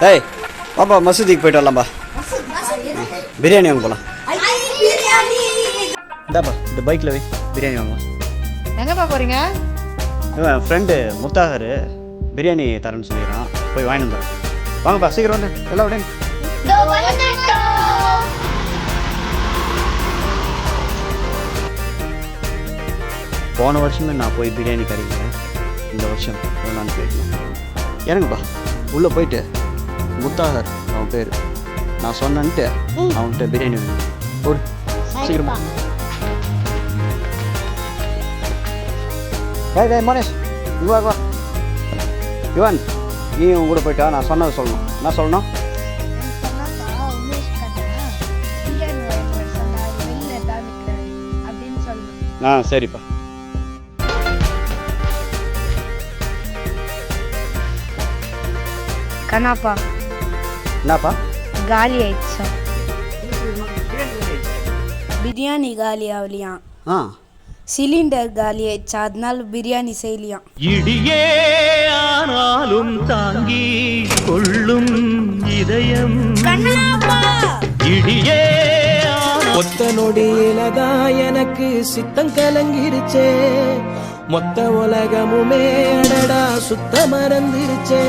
ஏய் பாப்பா மசூதிக்கு போயிட்டு வரலாம்பா. பிரியாணி வாங்க போகலாம். இந்தாப்பா இந்த பைக்கில் போய் பிரியாணி வாங்கலாம். எங்கப்பா போகிறீங்க? என் ஃப்ரெண்டு முத்தாகர் பிரியாணி தரேன்னு சொல்லிடுறான், போய் வாங்கிட்டு வந்துடுறேன். வாங்கப்பா சீக்கிரம் வந்து எல்லாம் உடனே. போன வருஷமே நான் போய் பிரியாணி கிடைக்கிறேன், இந்த வருஷம் நான் போயிருக்கேன். எனக்குப்பா உள்ளே போயிட்டு முத்தாகர் அவன் பேர் நான் சொன்னன்ட்டு அவன்கிட்ட பிரியாணி வேணும். ஒரு சீக்கிரமா. டேய் மனேஷ் இங்கே வா. யுவன் நீ உன் கூட போயிட்டா நான் சொன்னதை சொல்லணும். என்ன சொல்லணும்? சரிப்பா. கண்ணாப்பா என்னப்பா காலி ஆயிடுச்சா? பிரியாணி காலி ஆகலையா? சிலிண்டர் காலி ஆயிடுச்சா, அதனால பிரியாணி செய்யலையாம். இடியே ஆனாலும் தாங்கி கொள்ளும் இதயம் இடியே ஒத்த நொடியிலதான் எனக்கு சித்தம் கலங்கிருச்சே, மொத்த உலகமுமே அடடா சுத்த மறந்துருச்சே.